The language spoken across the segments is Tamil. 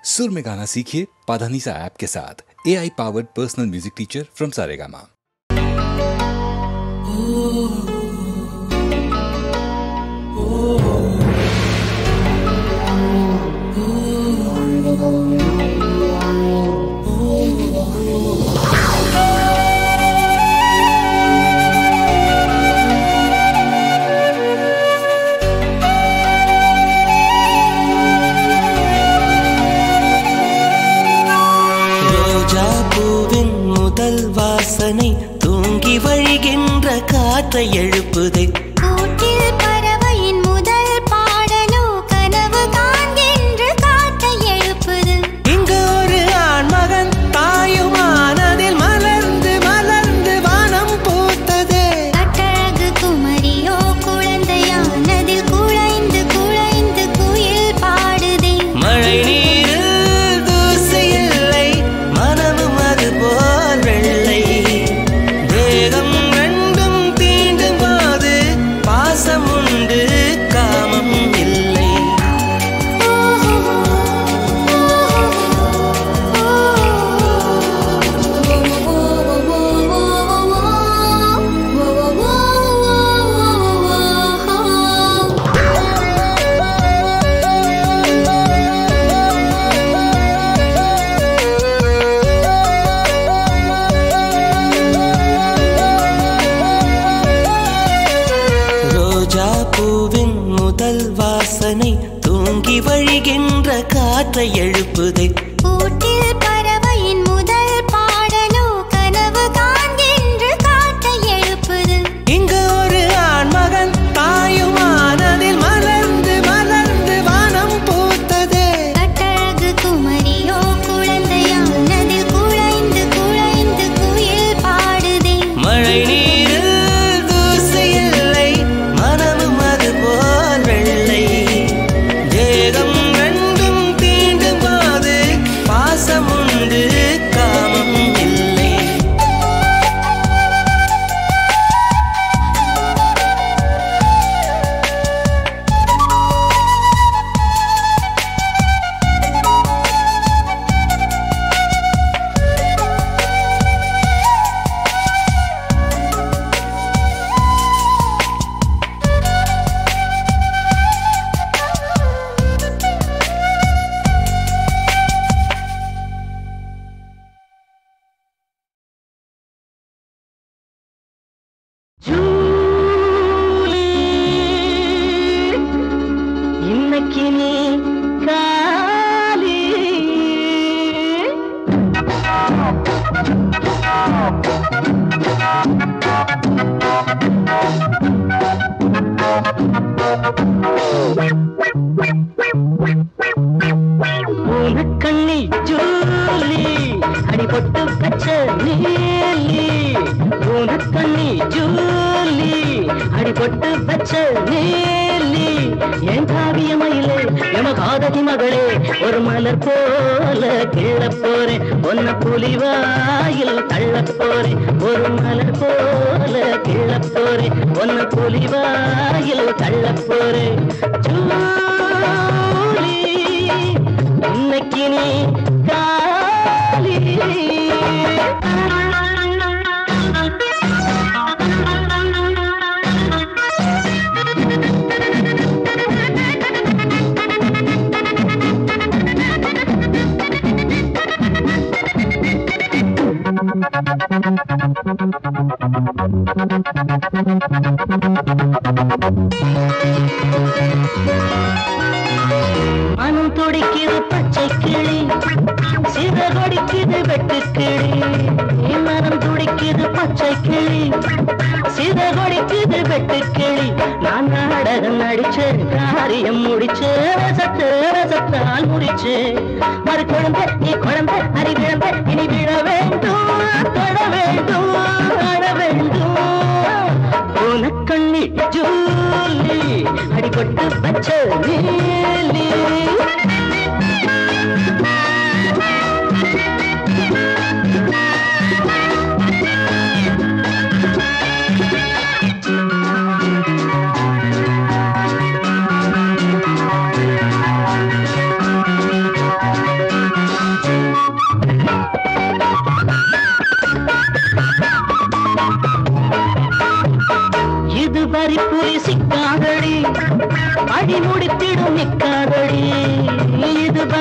सुर में गाना सीखिए पाधानीसा ऐप के साथ। AI powered personal music teacher from Saregama. வாசனை தூங்கி வழிகின்ற காற்றை எழுப்புதே. கூட்டில் பறவையின் முதல் பாடலோ கனவு காண்கின்ற காற்றை எழுப்புது. இங்கு ஒரு ஆண்மகன் தாயுமானதில் மலர்ந்து மலர்ந்து வானம் பூத்ததே. கட்டழகு குமரியோ குழந்தையானதில் குழைந்து குழைந்து குயில் பாடுதே. மழை நீரில் தூசி இல்லை, மனமும் அது போல் வெள்ளை. தேகம் ரெண்டும் தீண்டும் போது பாசம் உண்டு, காமம் இல்லை. ரோஜா பூவின் முதல் வாசனை தூங்கி வழிகின்ற காற்றை எழுப்புதே. கூட்டில் பறவையின் முதல் பாடலோ கனவு காண்கின்ற காற்றை எழுப்புது. இங்கு ஒரு ஆண்மகன் தாயுமானதில் மலர்ந்து மலர்ந்து வானம் பூத்ததே. கட்டழகு குமரியோ குழந்தையானதில் குழைந்து குழைந்து குயில் பாடுதே. மழை நீரில் தூசி இல்லை, மனமும் அது போல் வெள்ளை. தேகம் ரெண்டும் தீண்டும் போது பாசம் உண்டு, காமம் இல்லை. இன்னைக்கு நீ காலி. கண்ணி ஜூலி அடிபட்டு பச்ச நீலி. கண்ணி ஜூலி அடிபட்டு பச்ச நீலி. என் காவிய மயிலே எம காதகி மகளே, ஒரு மலர் போல கிள்ள போறேன், ஒன்ன புலிவாயில் தள்ள போறேன். ஒரு மலர் போல கிள்ள போறேன், ஒன்ன புலிவாயில் தள்ள போறேன். ஜூலி இன்னைக்கு நீ காலி. மனம் துடிக்குது பச்சை கிளி, சிறகொடிக்குது வெட்டு கிளி. மனம் துடிக்குது பச்சை கிளி, சிறகொடிக்குது வெட்டு கிளி. நான் நாடகம் நடிச்சேன், காரியம் முடிச்சேன், ரசத்தால் முடிச்சேன். மறு குழந்தை நீ குழந்தை அறிவிழந்த, இனி விழ வேண்டும், தொட வேண்டும், ஆட வேண்டும். உனக்கண்ணி ஜூலி அடிபட்டு பச்சை நீலி.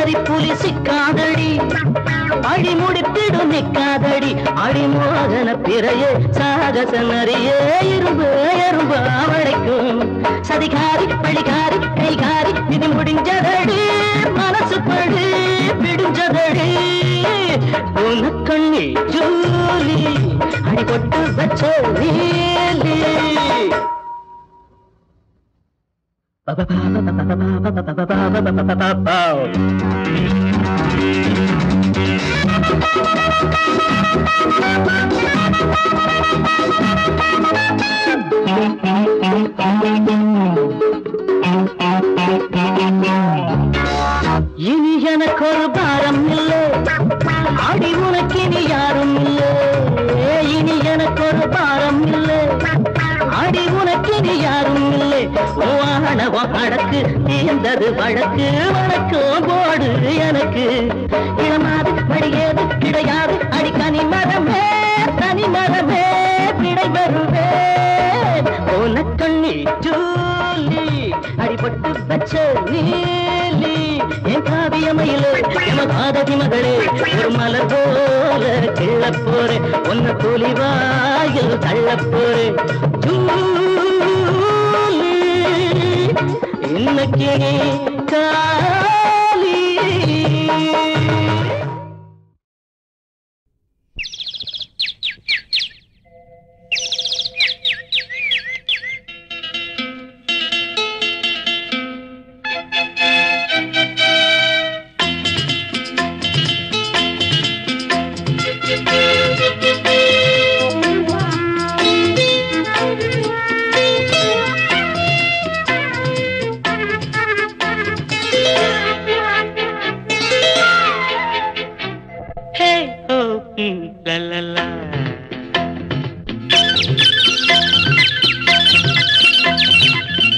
நரி புலி சிக்காதடி அடி முடித்திடும் நிக்காதடி அடிமோகன பிறையே சாகச நரியே இரும்பு எறும்பு அவளைக்கும் சதிகாரி பழிகாரி கைகாரி இது முடிஞ்சதடி மனசு படி பிடிஞ்சதடி உனக்கண்ணி ஜூலி அடி கொட்டு வச்ச நீலி இனி எனக்கு ஒரு பாரம் இல்லை அடி உனக்கு இனி யாரும் இல்லை இனி எனக்கு ஒரு பாரம் இல்லை அடி உனக்கு இனி யாரும் இல்லை ஓணவோ அடக்கு தீர்ந்தது வழக்கு வழக்கம் போடு எனக்கு இளமாது வழியேது கிடையாது அடி கனி மரமே பிடை வருவேன் உனக்கண்ணி ஜூலி அடிபட்டு வச்ச நீலி என் காவியமையிலே எம காதகி மகளே ஒரு மலர் போல கிள்ளப் போரே ஒன்ன துளிவாயில் தள்ளப் போரே ஜூலி இன்னைக்கு காலி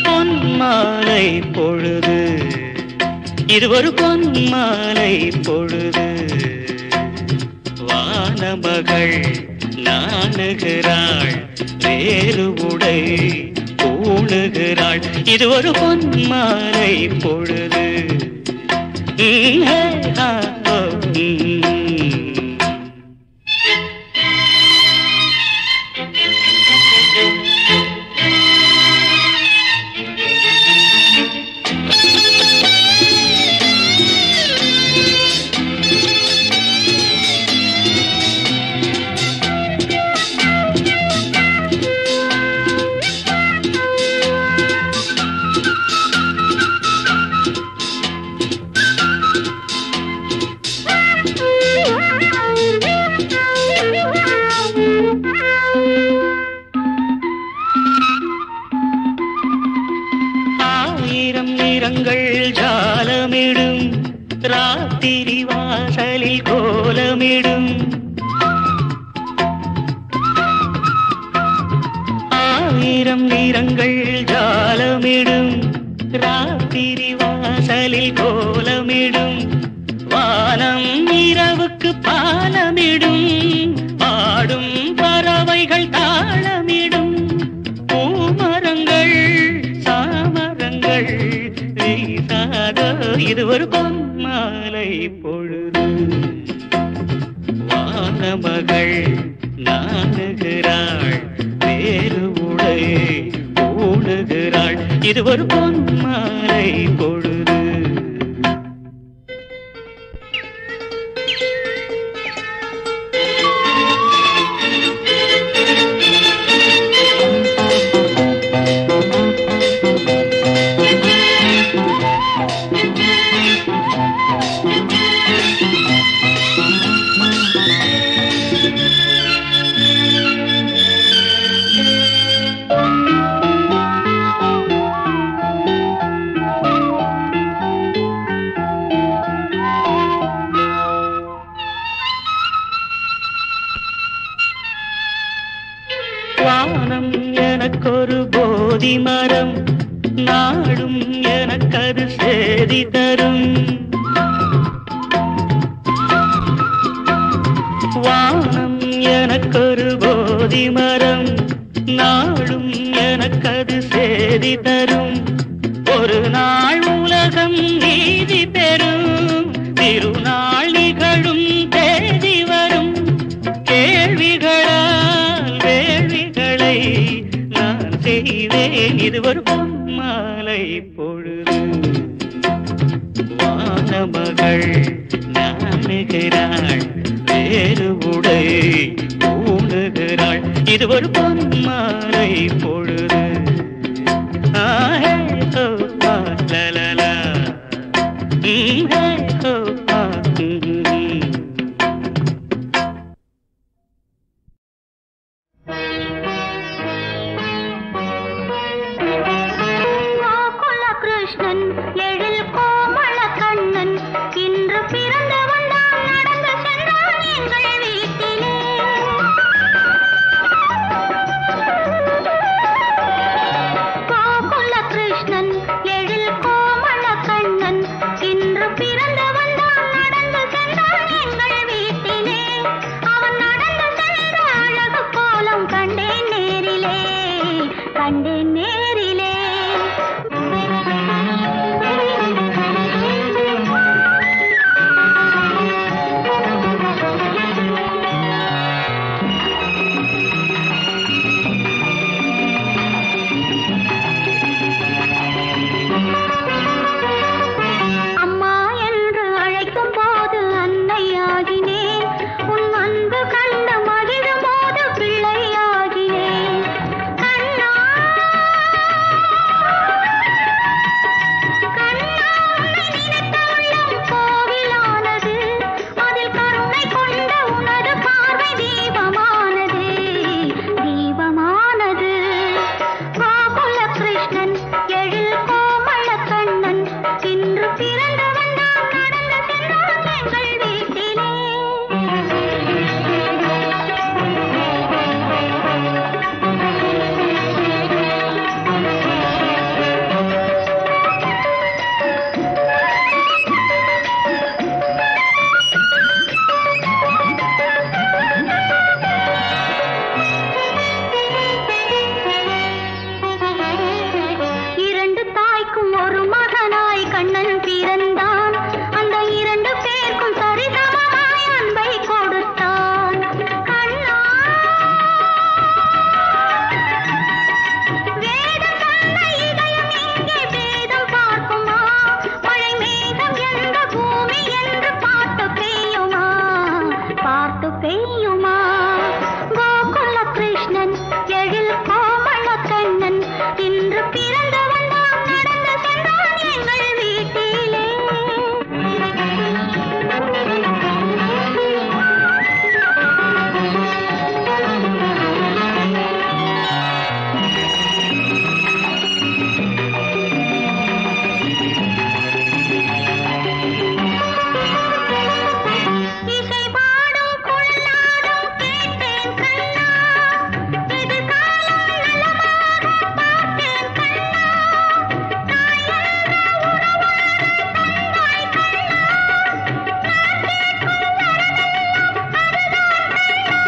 பொன்மாலை பொழுது இது ஒரு பொன்மாலை பொழுது வானமகள் நாணுகிறாள் வேறு உடை பூணுகிறாள் இது ஒரு பொன்மாலை பொழுது நிறங்கள் ஜாலமிடும் ராத்திரி வாசலில் கோலமிடும் ஆயிரம் நிறங்கள் ஜாலமிடும் ராத்திரி வாசலில் கோலமிடும் வானம் இரவுக்கு பாலமிடும் பாடும் பறவைகள் தாளமிடும் பூமரங்கள் சாமரங்கள் வீசாதோ இது ஒரு பொன்மாலை பொழுது வானமகள் நாணுகிறாள் வேறு உடை பூணுகிறாள் இது ஒரு பொன்மாலை பொழுது வானம் எனக்கொரு போதி மரம் நாடும் எனக்கது சேதி தரும் வானம் எனக்கொரு போதி மரம் நாடும் எனக்கது சேதி தரும் ஒரு நாள் உலகம் நீதி பெறும் இது ஒரு பொன்மாலை பொழுது. வானமகள் நாணுகிறாள், வேறு உடை ஊணுகிறாள். இது ஒரு பொன்மாலை பொழுது. ஆஹே ஹோ ஆ லலலா, ஹே ஹோ ஆ. கோகுல கிருஷ்ணன் எழில் கோமள கண்ணன் இன்று பிறந்து வந்தான், நடந்து சென்றான் எங்கள் வீட்டிலே. கோகுல கிருஷ்ணன் எழில் கோமள கண்ணன் இன்று பிறந்து வந்தான், நடந்து சென்றான் எங்கள் வீட்டிலே. அவன் நடந்து சென்ற அழகு கோலம் கண்டேன் நேரிலே, கண்டேன் நேரிலே. அம்மா என்று அழைக்கும் போது அன்னையாகினேன், உன் அன்பு கண்டு மகிழும் போது பிள்ளையாகினேன். கண்ணா கண்ணா, உன்னை நினைத்த உள்ளம் கோவிலானது, அதில் கருணை கொண்ட உனது பார்வை தீபமானது, தீபமானது. கோகுல கிருஷ்ணன் எழில் கோமள கண்ணன் இன்று பிறந்து வந்தான், நடந்து சென்றான் எங்கள் வீட்டிலே. இரண்டு தாய்க்கும் ஒரு மகனாய் கண்ணன் பிறந்தான், அந்த இரண்டு பேருக்கும் சரிசமமாய் அன்பை கொடுத்தான். கண்ணா வேதம் தந்த இதயம் எங்கே வேதம் பார்க்குமா, மழை மேகம் எந்த பூமி என்று பார்த்து பெய்யுமா, பார்த்து பெய்யுமா. கோகுல கிருஷ்ணன் எழில் கோமள கண்ணன் இன்று பிறந்து வந்தான், நடந்து சென்றான் எங்கள் வீட்டிலே. இசை பாடும் குழலாடும் கேட்டேன் கண்ணா, எதிர்காலம் நலமாக பார்த்தேன் கண்ணா. தாய் என்ற உறவாக தந்தாய் கண்ணா, நான் கேட்கும் வரமெல்லாம் அதுதான் கண்ணா.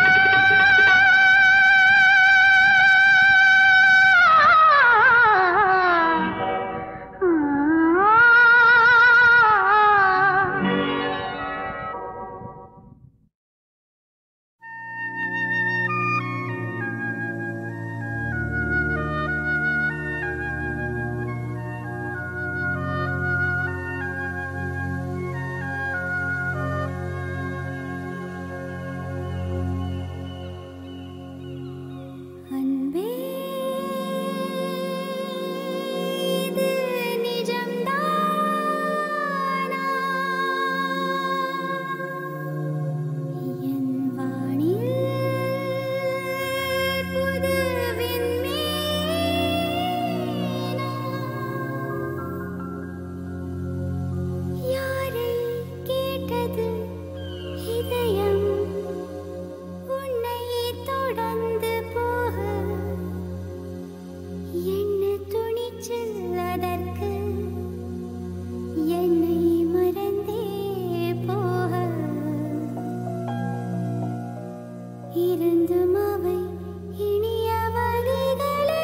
அன்பே இது நிஜம்தானா, என் வானில் புது விண்மீனா, யாரை கேட்டது இதயம் உன்னை தொடர்ந்து போக, என்ன துணிச்சல் அதற்கு என்னை மறந்தே போக, இருந்தும் அவை இனிய வழிகளே.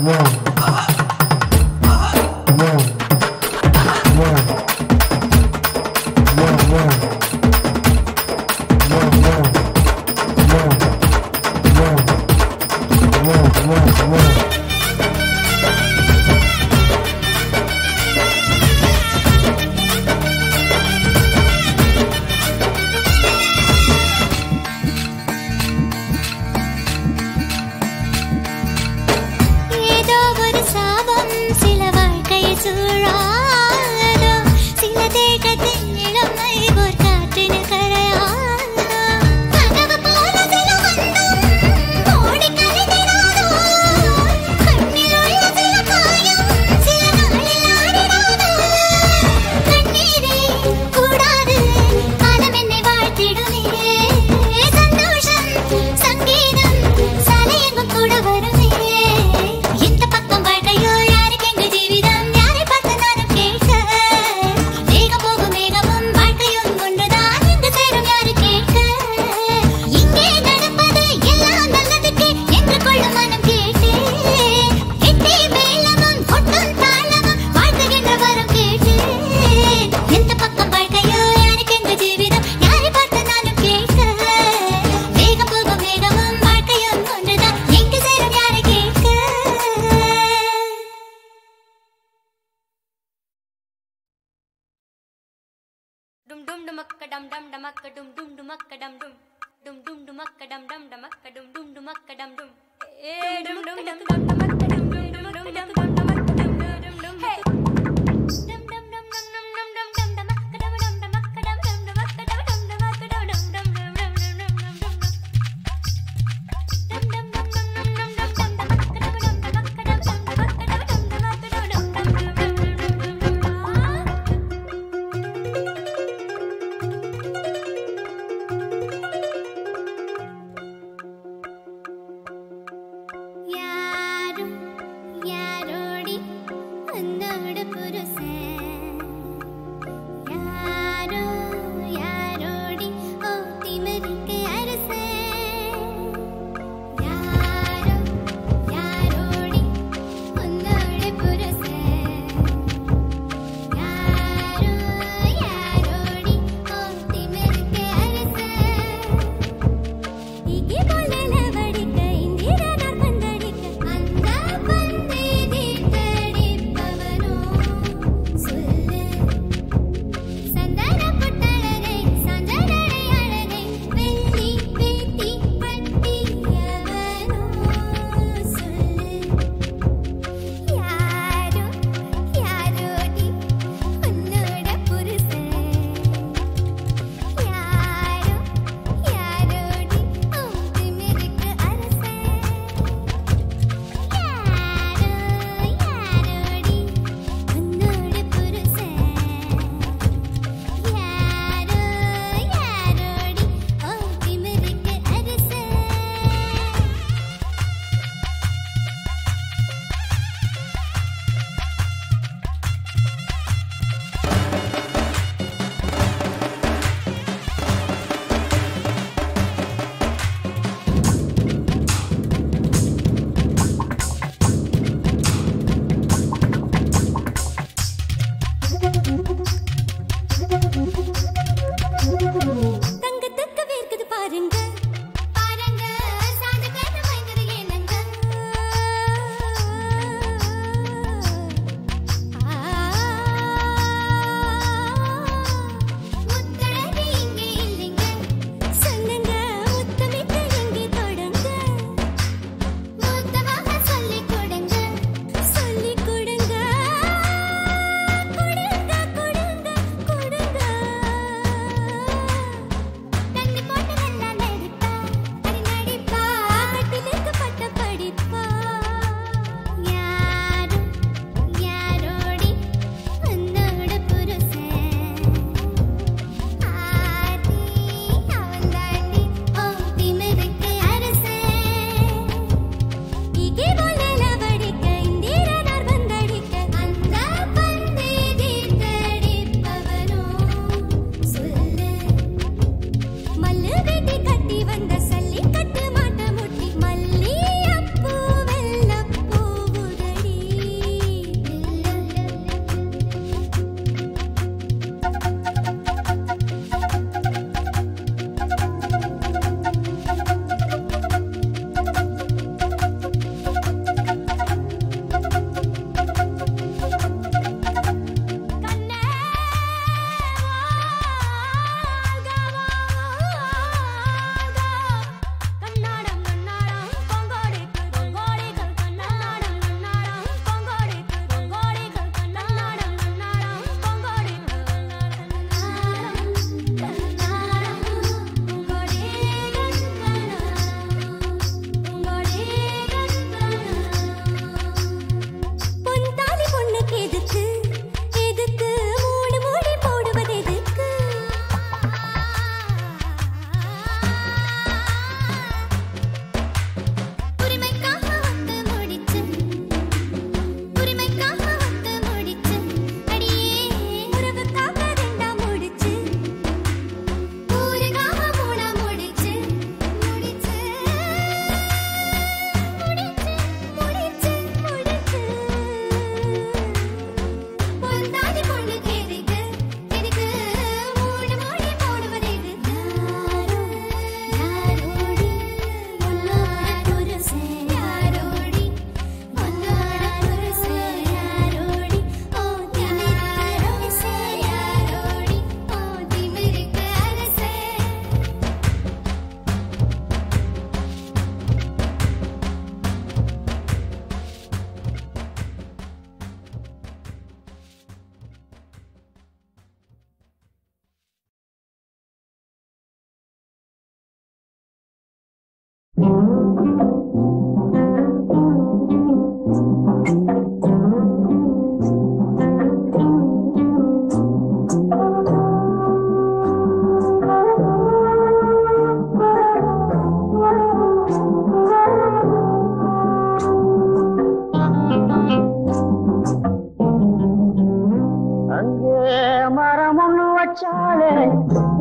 Yeah.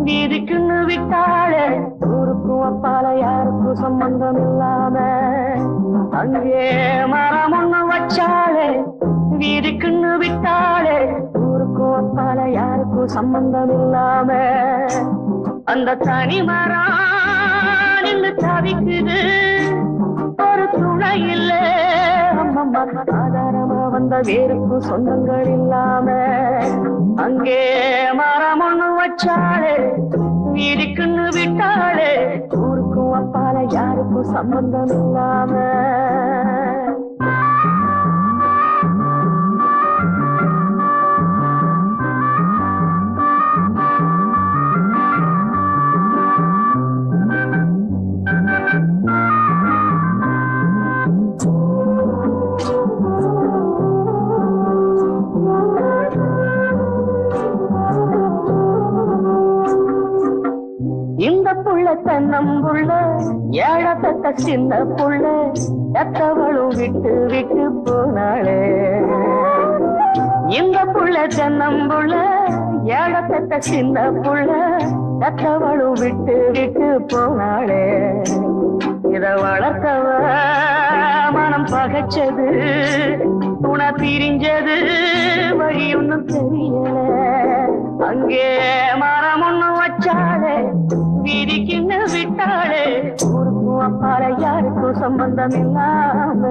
வீதிக்குன்னு விட்டாளே ஊருக்கும் அப்பால யாருக்கும் சம்பந்தம் இல்லாம அங்கே மரம் ஒண்ணு வச்சாளே வீதிக்குன்னு விட்டாளே ஊருக்கும் அப்பால யாருக்கும் சம்பந்தம் இல்லாம அந்த தனி மரம் நின்று தவிக்குது ஒரு துணை இல்ல அம்மம்மா ஆதாரமா வந்த வேருக்கும் சொந்தங்கள் இல்லாம அங்கே மரம் ஒண்ணு வச்சாளே வீதிக்குன்னு விட்டாளே ஊருக்கும் அப்பால யாருக்கும் சம்பந்தம் இல்லாம இந்த புள்ள தன்னம்புள்ள ஏழத்தட்ட சின்ன புள்ள எத்தவளும் விட்டு விட்டு போனாளே இந்த புள்ள தன்னம்புள்ள ஏழத்தட்ட சின்ன புள்ள எத்தவளும் விட்டு விட்டு போனாளே இத வளர்த்தவ மனம் பகைச்சது துணை பிரிஞ்சது வழி ஒன்னும் தெரியல அங்கே மரம் ஒண்ணு வச்சாளே வீதிக்குன்னு விட்டாளே ஊருக்கும் அப்பால யாருக்கும் சம்பந்தம் இல்லாம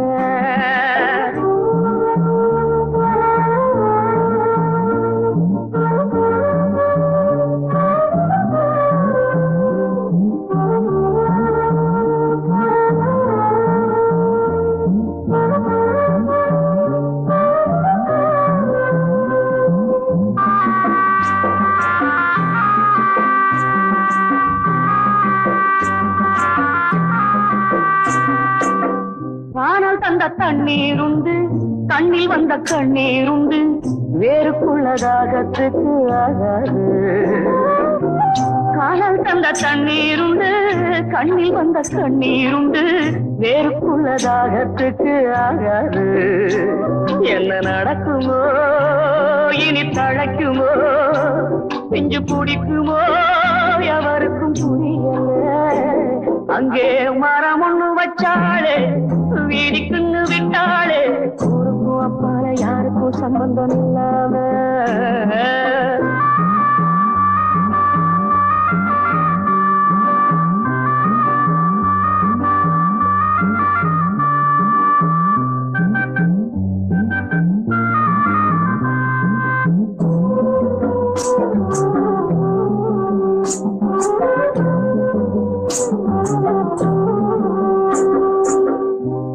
தந்த தண்ணீர் உண்டு கண்ணில் வந்த கண்ணீர் உண்டு வேறுக்குள்ளதாகத்துக்கு ஆகாது காணல் தந்த தண்ணீர் உண்டு கண்ணில் வந்த கண்ணீர் உண்டு வேறுக்குள்ளதாகத்துக்கு ஆகாது என்ன நடக்குமோ இனி தழைக்குமோ பிஞ்சு பிடிக்குமோ எவருக்கும் புரியல அங்கே மரம் ஒண்ணு வச்சாளே வீதிக்குன்னு விட்டாளே ஊருக்கும் அப்பால யாருக்கும் சம்பந்தம் இல்லாம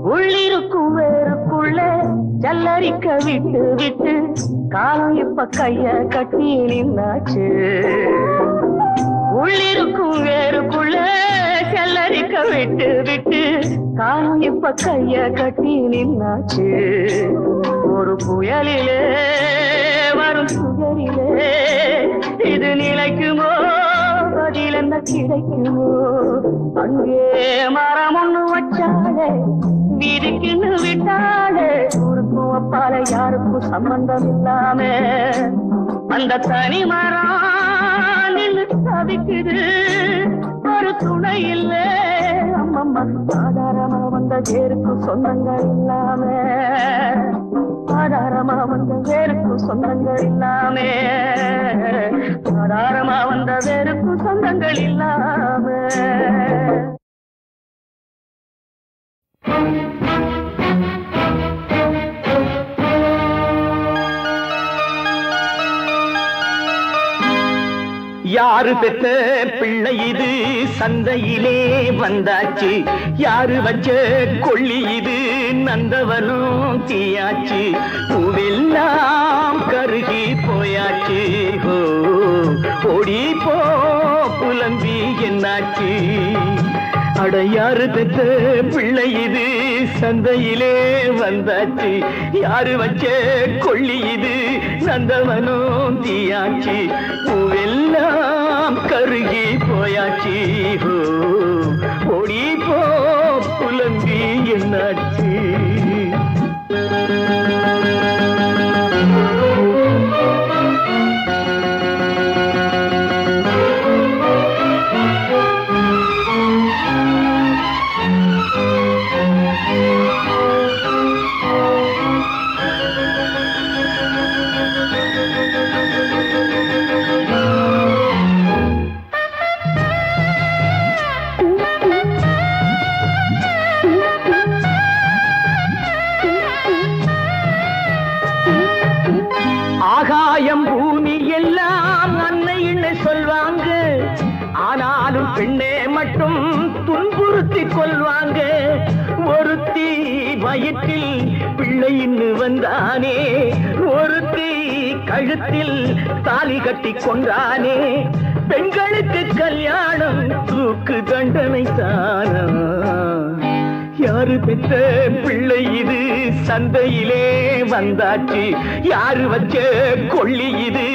உள்ளிருக்கும் வேருக்குள்ள ஜல்லரிக்க விட்டு விட்டு காலம் இப்ப கைய கட்டி நின்னாச்சு உள்ளிருக்கும் வேருக்குள்ள ஜல்லரிக்க விட்டு விட்டு காலம் இப்ப கைய கட்டி நின்னாச்சு ஒரு புயலிலே வரும் சுகரிலே இது நிலைக்குமோ பதில் என்ன கிடைக்குமோ அங்கே மரம் ஒண்ணு வச்சாலே வீதிக்குன்னு விட்டாளே ஊருக்கும் அப்பால யாருக்கும் சம்பந்தம் இல்லாம அந்த தனி மரம் நின்று தவிக்குது ஒரு துணை இல்ல அம்மம்மா ஆதாரமா வந்த வேருக்கும் சொந்தங்கள் இல்லாம ஆதாரமா வந்த வேருக்கும் சொந்தங்கள் இல்லாம ஆதாரமா வந்த வேருக்கும் சொந்தங்கள் இல்லாம யாரு பெற்ற பிள்ளை இது சந்தையிலே வந்தாச்சு யாரு வச்ச கொள்ளி இது நந்தவனும் தீயாச்சு பூவெல்லாம் கருகி போயாச்சு ஓடி போ புலம்பி என்னாச்சு அட யாரு பெத்த பிள்ளை இது சந்தையிலே வந்தாச்சு யாரு வச்ச கொள்ளி இது நந்தவனும் தீயாச்சு பூவெல்லாம் கருகி போயாச்சு ஓடி போ புலம்பி என்னாச்சு ஆகாயம் பூமி எல்லாம் அன்னைன்னு சொல்வாங்க ஆனாலும் பெண்ணே மட்டும் துன்புறுத்தி கொள்வாங்க ஒருத்தி வயிற்றில் பிள்ளைன்னு வந்தானே ஒருத்தி கழுத்தில் தாலி கட்டி கொண்டானே பெண்களுக்கு கல்யாணம் தூக்கு தண்டனை தானா யாரு பெற்ற பிள்ளை இது சந்தையிலே வந்தாச்சு யாரு வச்ச கொள்ளி இது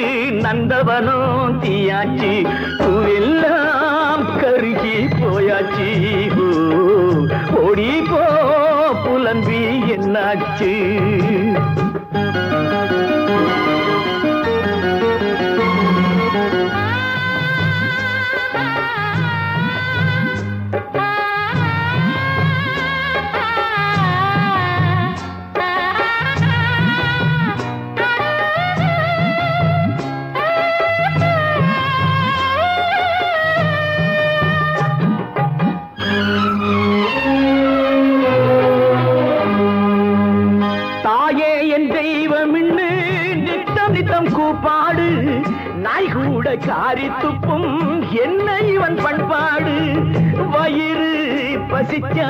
நந்தவனம் தீயாச்சு பூவெல்லாம் கருகி போயாச்சு ஓடி போ புலம்பி என்னாச்சு கூப்பாடு நாய் கூட காரி துப்பும் என்ன இவன் பண்பாடு வயிறு பசிச்சா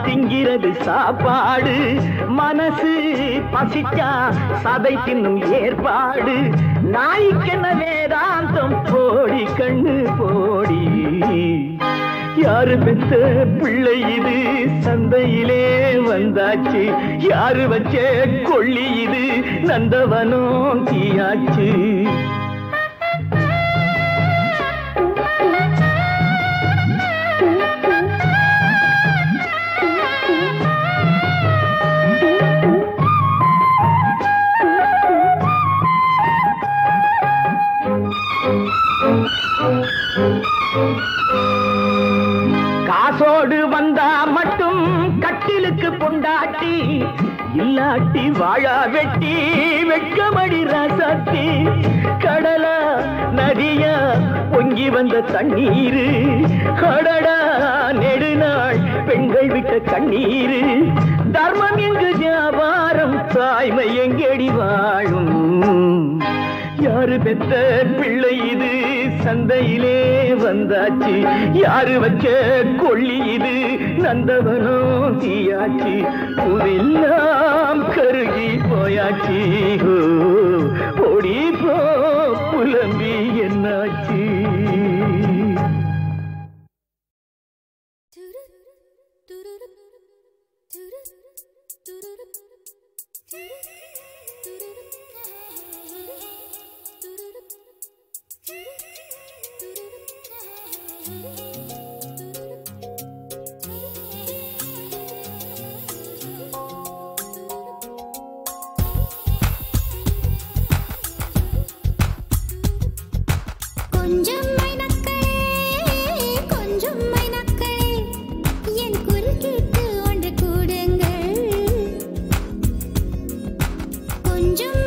திங்கிறது சாப்பாடு மனசு பசிச்சா சதை தின்னும் ஏற்பாடு நாய்க்கென்ன வேதாந்தம் போடி கண்ணு போடி யாரு பெத்த பிள்ளை இது சந்தையிலே வந்தாச்சு யாரு வச்ச கொள்ளி இது நந்தவனம் தீயாச்சு காசோடு வந்தா மட்டும் கட்டிலுக்கு பொண்டாட்டி இல்லாட்டி வாழா வெட்டி வெட்கமடி ராசாத்தி கடலா நதியா பொங்கி வந்த தண்ணீரு கடடா நெடுநாள் பெண்கள் விட்ட கண்ணீரு தர்மம் எங்கு வியாபாரம் தாய்மை எங்கடி வாழும் யாரு பெத்த பிள்ளை இது சந்தையிலே வந்தாச்சு யாரு வச்ச கொள்ளி இது நந்தவனம் தீயாச்சு பூவெல்லாம் கருகி போயாச்சு ஓடி போ புலம்பி என்னாச்சு கொஞ்சம் மைனக்களே என் குரல் கேட்டு ஒன்று கூடுங்கள் கொஞ்சம்